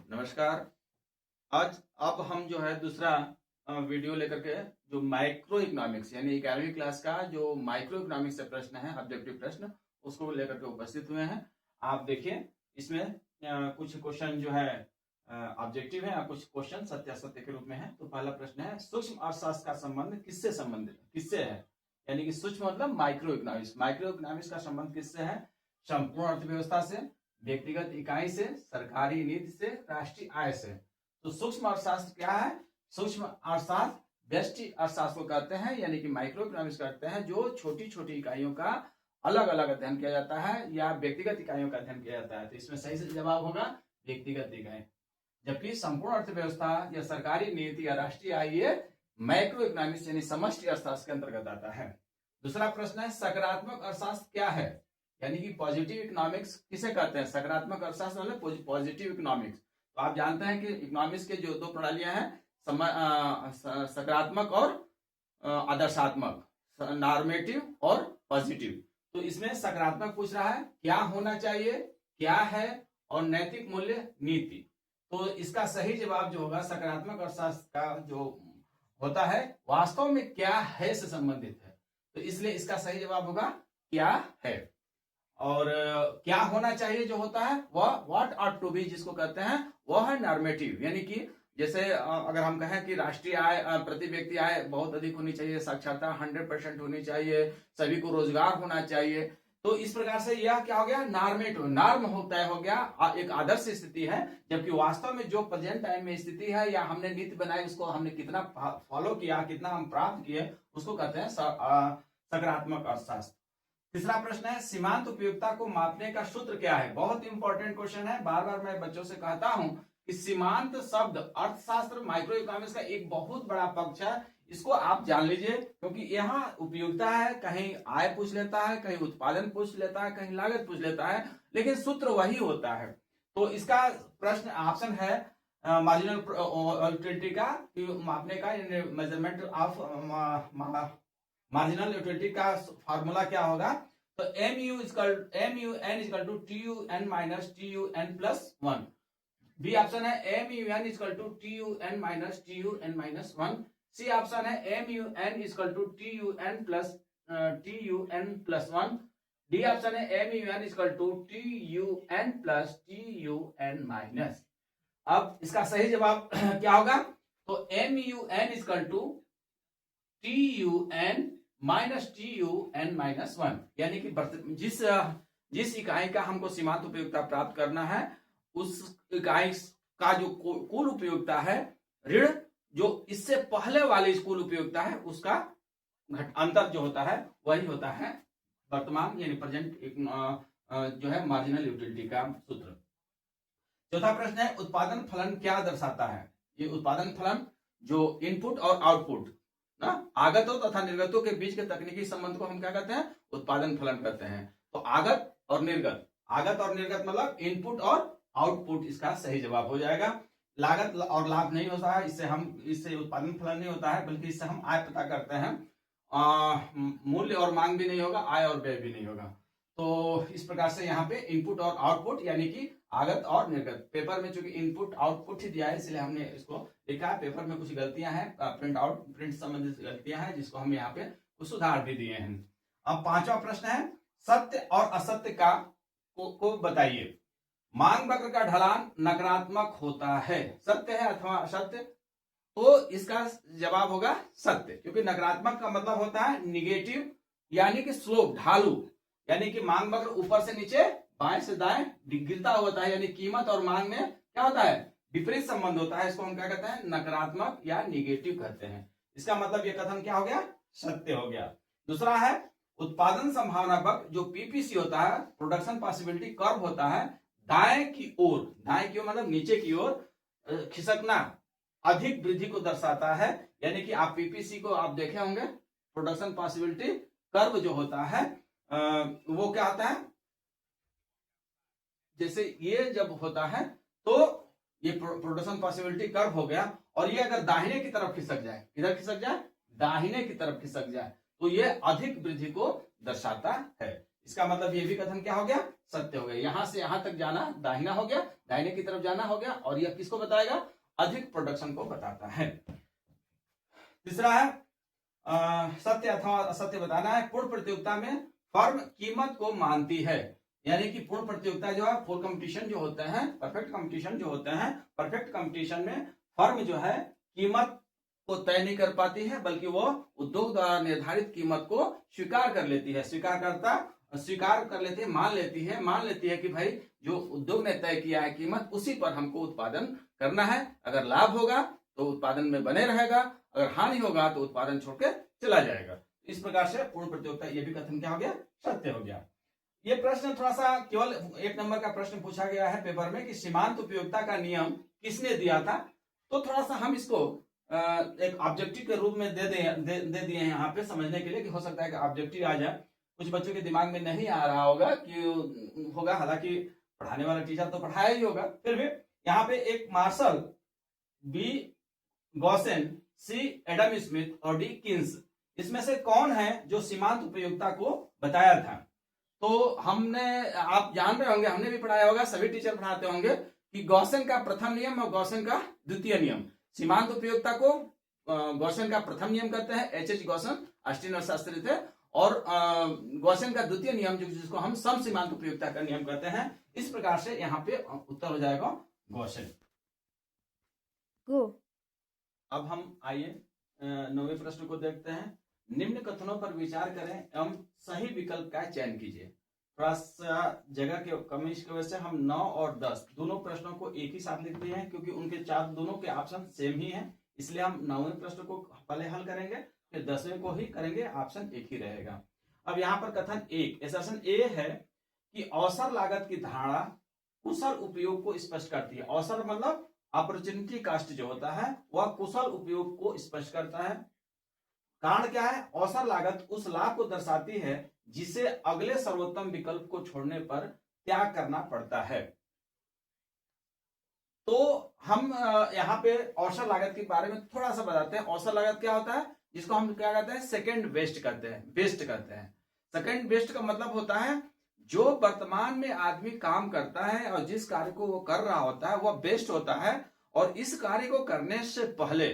नमस्कार। आज अब हम जो है दूसरा वीडियो लेकर के जो माइक्रो इकोनॉमिक्स यानी 11वीं क्लास का जो माइक्रो इकोनॉमिक्स से प्रश्न है, ऑब्जेक्टिव प्रश्न, उसको लेकर के उपस्थित हुए हैं। आप देखिए, इसमें कुछ क्वेश्चन जो है ऑब्जेक्टिव है और कुछ क्वेश्चन सत्यासत्य के रूप में है। तो पहला प्रश्न है, सूक्ष्म अर्थशास्त्र का संबंध किससे है? यानी कि सूक्ष्म मतलब माइक्रो इकोनॉमिक्स। माइक्रो इकोनॉमिक्स का संबंध किससे है? संपूर्ण अर्थव्यवस्था से, व्यक्तिगत इकाई से, सरकारी नीति से, राष्ट्रीय आय से। तो सूक्ष्म अर्थशास्त्र क्या है? सूक्ष्म अर्थशास्त्र व्यष्टि अर्थशास्त्र को कहते हैं, यानी कि माइक्रो इकोनॉमिक्स कहते हैं, जो छोटी छोटी इकाइयों का अलग अलग अध्ययन किया जाता है या व्यक्तिगत इकाइयों का अध्ययन किया जाता है। तो इसमें सही से जवाब होगा व्यक्तिगत इकाई। जबकि संपूर्ण अर्थव्यवस्था या सरकारी नीति या राष्ट्रीय आय ये माइक्रो इकोनॉमिक्स यानी समष्टि अर्थशास्त्र के अंतर्गत आता है। दूसरा प्रश्न है, सकारात्मक अर्थशास्त्र क्या है? यानी कि पॉजिटिव इकोनॉमिक्स किसे कहते हैं? सकारात्मक अर्थशास्त्र मतलब पॉजिटिव इकोनॉमिक्स। तो आप जानते हैं कि इकोनॉमिक्स के जो दो प्रणालियां हैं, सकारात्मक और आदर्शात्मक, नॉर्मेटिव और पॉजिटिव। तो इसमें सकारात्मक पूछ रहा है क्या होना चाहिए, क्या है, और नैतिक मूल्य नीति। तो इसका सही जवाब जो होगा, सकारात्मक अर्थशास्त्र का जो होता है वास्तव में क्या है से संबंधित है। तो इसलिए इसका सही जवाब होगा क्या है। और क्या होना चाहिए जो होता है वह व्हाट ऑट टू बी जिसको कहते हैं वह है नॉर्मेटिव। यानी कि जैसे अगर हम कहें कि राष्ट्रीय आय, प्रति व्यक्ति आय बहुत अधिक होनी चाहिए, साक्षरता 100% होनी चाहिए, सभी को रोजगार होना चाहिए, तो इस प्रकार से यह क्या हो गया? नॉर्मेटिव, नॉर्म होता हो गया, एक आदर्श स्थिति है। जबकि वास्तव में जो प्रेजेंट टाइम में स्थिति है या हमने नीति बनाई, उसको हमने कितना फॉलो किया, कितना हम प्राप्त किए, उसको कहते हैं सकारात्मक अर्थशास्त्र। तीसरा प्रश्न है, सीमांत उपयोगिता को मापने का सूत्र क्या है? बहुत इंपॉर्टेंट क्वेश्चन है। बार बार मैं बच्चों से कहता हूं कि सीमांत शब्द अर्थशास्त्र माइक्रो इकोनॉमिक्स का एक बहुत बड़ा पक्ष है। इसको आप जान लीजिए, क्योंकि यहाँ उपयोगिता है, कहीं आय पूछ लेता है, कहीं उत्पादन पूछ लेता है, कहीं लागत पूछ लेता है, लेकिन सूत्र वही होता है। तो इसका प्रश्न ऑप्शन है मार्जिनल यूटिलिटी का मापने का, मेजरमेंट ऑफ मार्जिनल यूटिलिटी का फार्मूला क्या होगा? तो MUN equal to TUN minus TUN plus 1। B option है MUN equal to TUN minus TUN minus 1। C option है MUN equal to TUN plus TUN plus 1। D option है MUN equal to TUN plus TUN minus. अब इसका सही जवाब क्या होगा? तो MUN equal to TUN minus TUN minus 1, यानी कि जिस इकाई का हमको सीमांत उपयोगिता प्राप्त करना है, उस इकाई का जो कुल उपयोगिता है, ऋण जो इससे पहले वाली कुल उपयोगिता है, उसका अंतर जो होता है वही होता है वर्तमान यानी प्रेजेंट जो है मार्जिनल यूटिलिटी का सूत्र। चौथा प्रश्न है, उत्पादन फलन क्या दर्शाता है? ये उत्पादन फलन जो इनपुट और आउटपुट, आगतों तथा निर्गतों के बीच के तकनीकी संबंध को हम क्या कहते हैं? उत्पादन फलन कहते हैं। तो आगत और निर्गत मतलब इनपुट और आउटपुट, इसका सही जवाब हो जाएगा। लागत और लाभ नहीं होता है, इससे उत्पादन फलन नहीं होता है, बल्कि इससे हम आय पता करते हैं। मूल्य और मांग भी नहीं होगा, आय और व्यय भी नहीं होगा। तो इस प्रकार से यहाँ पे इनपुट और आउटपुट यानी कि आगत और निर्गत। पेपर में चूंकि इनपुट आउटपुट ही दिया है, इसलिए हमने इसको लिखा है। पेपर में कुछ गलतियां हैं, प्रिंट संबंधित गलतियां हैं, जिसको हम यहाँ पे कुछ सुधार भी दिए हैं। अब पांचवा प्रश्न है, सत्य और असत्य को बताइए। मांग वक्र का ढलान नकारात्मक होता है, सत्य है अथवा असत्य? तो इसका जवाब होगा सत्य, क्योंकि नकारात्मक का मतलब होता है निगेटिव, यानी कि स्लोप, ढालू, यानी कि मांग वक्र ऊपर से नीचे, बाएं से दाएं गिरता होता है, यानी कीमत और मांग में क्या होता है? विपरीत संबंध होता है। इसको हम क्या कहते हैं? नकारात्मक या निगेटिव कहते हैं। इसका मतलब यह कथन क्या हो गया? सत्य हो गया। दूसरा है, उत्पादन संभावना वक्र जो PPC होता है, प्रोडक्शन पॉसिबिलिटी कर्व होता है, दाएं की ओर मतलब नीचे की ओर खिसकना अधिक वृद्धि को दर्शाता है। यानी कि आप PPC को आप देखे होंगे, प्रोडक्शन पॉसिबिलिटी कर्व जो होता है वो क्या होता है? जैसे ये जब होता है तो ये प्रोडक्शन पॉसिबिलिटी कर्व हो गया, और ये अगर दाहिने की तरफ खिसक जाए, किधर खिसक जाए? दाहिने की तरफ खिसक जाए, तो ये अधिक वृद्धि को दर्शाता है। इसका मतलब ये भी कथन क्या हो गया, सत्य हो गया। यहां से यहां तक जाना दाहिना हो गया, दाहिने की तरफ जाना हो गया, और यह किसको बताएगा, अधिक प्रोडक्शन को बताता है। तीसरा है सत्य अथवा असत्य बताना है। पूर्ण प्रतियोगिता में फर्म कीमत को मानती है, यानी कि पूर्ण प्रतियोगिता जो है, फुल कंपटीशन जो होते हैं, परफेक्ट कंपटीशन जो होते हैं, परफेक्ट कंपटीशन में फर्म जो है कीमत को तय नहीं कर पाती है, बल्कि वो उद्योग द्वारा निर्धारित कीमत को स्वीकार कर लेती है, स्वीकार कर लेती है, मान लेती है कि भाई जो उद्योग ने तय किया है कीमत, उसी पर हमको उत्पादन करना है। अगर लाभ होगा तो उत्पादन में बने रहेगा, अगर हानि होगा तो उत्पादन छोड़ के चला जाएगा। इस प्रकार से पूर्ण प्रतियोगिता, ये भी कथन क्या हो गया, सत्य हो गया। ये प्रश्न थोड़ा सा केवल 1 नंबर का प्रश्न पूछा गया है पेपर में कि सीमांत उपयोगिता का नियम किसने दिया था, तो थोड़ा सा हम इसको एक ऑब्जेक्टिव के रूप में दे दिए हैं यहाँ पे समझने के लिए, कि हो सकता है कि ऑब्जेक्टिव आ जाए। कुछ बच्चों के दिमाग में नहीं आ रहा होगा कि होगा, हालांकि पढ़ाने वाला टीचर तो पढ़ाया ही होगा, फिर भी यहाँ पे एक मार्शल, बी गॉसेन, सी एडम स्मिथ और डी किन्स, इसमें से कौन है जो सीमांत उपयोगिता को बताया था। तो हमने, आप जान रहे होंगे, हमने भी पढ़ाया होगा, सभी टीचर पढ़ाते होंगे कि गॉसेन का प्रथम नियम और गॉसेन का द्वितीय नियम। सीमांत उपयोगिता को गॉसेन का प्रथम नियम कहते हैं, एच गॉसेन ऑस्ट्रियन अर्थशास्त्री थे, और गॉसेन का द्वितीय नियम जिसको हम सम सीमांत उपयोगिता का नियम कहते हैं। इस प्रकार से यहाँ पे उत्तर हो जाएगा गॉसेन। अब हम आइए 9वें प्रश्न को देखते हैं। निम्न कथनों पर विचार करें एवं सही विकल्प का चयन कीजिए। थोड़ा सा जगह के कमी की वजह से हम 9 और 10 दोनों प्रश्नों को एक ही साथ लिख दिए हैं, क्योंकि उनके दोनों के ऑप्शन सेम ही हैं, इसलिए हम 9वें प्रश्न को पहले हल करेंगे, फिर 10वें को ही करेंगे, ऑप्शन एक ही रहेगा। अब यहाँ पर कथन 1, एसर्शन ए है कि अवसर लागत की धारणा कुशल उपयोग को स्पष्ट करती है। अवसर मतलब अपॉर्चुनिटी कॉस्ट जो होता है, वह कुशल उपयोग को स्पष्ट करता है। कारण क्या है, अवसर लागत उस लाभ को दर्शाती है जिसे अगले सर्वोत्तम विकल्प को छोड़ने पर त्याग करना पड़ता है। तो हम यहाँ पे अवसर लागत के बारे में थोड़ा सा बताते हैं। अवसर लागत क्या होता है, जिसको हम क्या कहते हैं, सेकंड बेस्ट कहते हैं। सेकंड बेस्ट का मतलब होता है जो वर्तमान में आदमी काम करता है और जिस कार्य को वो कर रहा होता है वह बेस्ट होता है, और इस कार्य को करने से पहले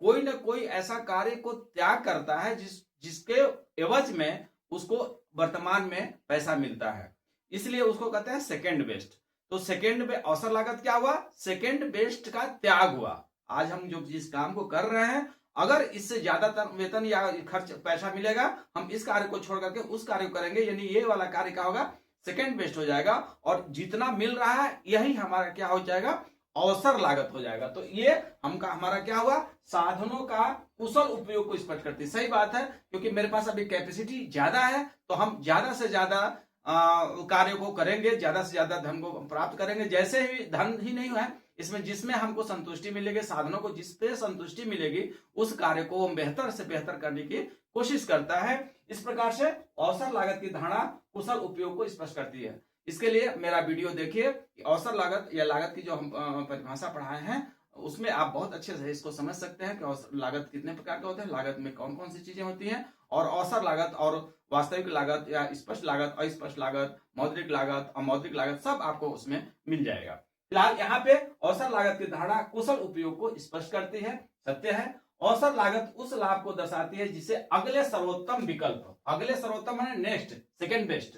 कोई ना कोई ऐसा कार्य को त्याग करता है जिसके एवज में उसको वर्तमान में पैसा मिलता है, इसलिए उसको कहते हैं सेकंड बेस्ट। तो सेकंड अवसर लागत क्या हुआ, सेकंड बेस्ट का त्याग हुआ। आज हम जो जिस काम को कर रहे हैं, अगर इससे ज्यादा वेतन या खर्च पैसा मिलेगा, हम इस कार्य को छोड़ करके उस कार्य को करेंगे, यानी ये वाला कार्य क्या होगा, सेकंड बेस्ट हो जाएगा, और जितना मिल रहा है यही हमारा क्या हो जाएगा, अवसर लागत हो जाएगा। तो ये हमारा क्या हुआ, साधनों का कुशल उपयोग को स्पष्ट करती है। सही बात है, क्योंकि मेरे पास अभी कैपेसिटी ज्यादा है, तो हम ज्यादा से ज्यादा कार्य को करेंगे, ज्यादा से ज्यादा धन को प्राप्त करेंगे। जैसे ही धन ही नहीं है इसमें, जिसमें हमको संतुष्टि मिलेगी, साधनों को जिसपे संतुष्टि मिलेगी, उस कार्य को हम बेहतर से बेहतर करने की कोशिश करता है। इस प्रकार से अवसर लागत की धारणा कुशल उपयोग को स्पष्ट करती है। इसके लिए मेरा वीडियो देखिए, अवसर लागत या लागत की जो हम परिभाषा पढ़ाए हैं, उसमें आप बहुत अच्छे से इसको समझ सकते हैं कि लागत कितने प्रकार के होते हैं, लागत में कौन कौन सी चीजें होती हैं, और अवसर लागत और वास्तविक लागत या स्पष्ट लागत, अस्पष्ट लागत, मौद्रिक लागत, अमौद्रिक लागत, सब आपको उसमें मिल जाएगा। फिलहाल यहाँ पे अवसर लागत की धारणा कुशल उपयोग को स्पष्ट करती है, सत्य है। अवसर लागत उस लाभ को दर्शाती है जिसे अगले सर्वोत्तम विकल्प, अगले सर्वोत्तम माने नेक्स्ट, सेकंड बेस्ट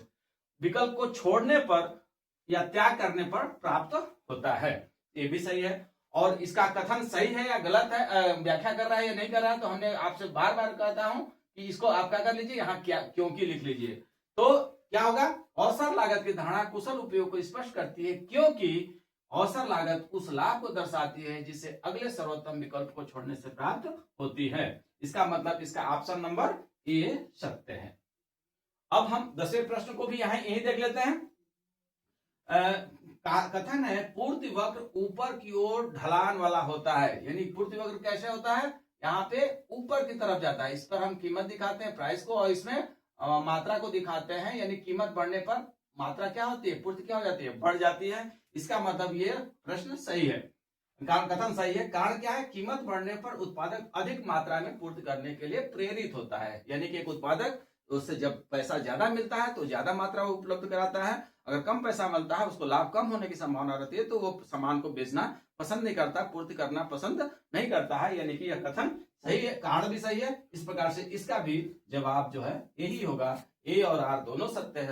विकल्प को छोड़ने पर या त्याग करने पर प्राप्त होता है। ये भी सही है। और इसका कथन सही है या गलत है, व्याख्या कर रहा है या नहीं कर रहा है, तो हमने आपसे बार बार कहता हूं कि इसको आप क्या कर लीजिए, यहाँ क्या क्योंकि लिख लीजिए। तो क्या होगा, अवसर लागत की धारणा कुशल उपयोग को स्पष्ट करती है, क्योंकि अवसर लागत उस लाभ को दर्शाती है जिसे अगले सर्वोत्तम विकल्प को छोड़ने से प्राप्त होती है। इसका मतलब इसका ऑप्शन नंबर ए सत्य है। अब हम 10वें प्रश्न को भी यही देख लेते हैं। कथन है पूर्ति वक्र ऊपर की ओर ढलान वाला होता है, यानी पूर्ति वक्र कैसे होता है, यहाँ पे ऊपर की तरफ जाता है। इस पर हम कीमत दिखाते हैं, प्राइस को, और इसमें मात्रा को दिखाते हैं, यानी कीमत बढ़ने पर मात्रा क्या होती है, पूर्ति क्या हो जाती है, बढ़ जाती है। इसका मतलब ये प्रश्न सही है, कथन सही है। कारण क्या है, कीमत बढ़ने पर उत्पादक अधिक मात्रा में पूर्ति करने के लिए प्रेरित होता है, यानी कि एक उत्पादक उससे जब पैसा ज्यादा मिलता है तो ज्यादा मात्रा उपलब्ध कराता है, अगर कम पैसा मिलता है उसको लाभ कम होने की संभावना रहती है तो वो सामान को बेचना पसंद नहीं करता, पूर्ति करना पसंद नहीं करता है। यानी कि यह कथन सही है, कारण भी सही है। इस प्रकार से इसका भी जवाब जो है यही होगा, ए और आर दोनों सत्य है।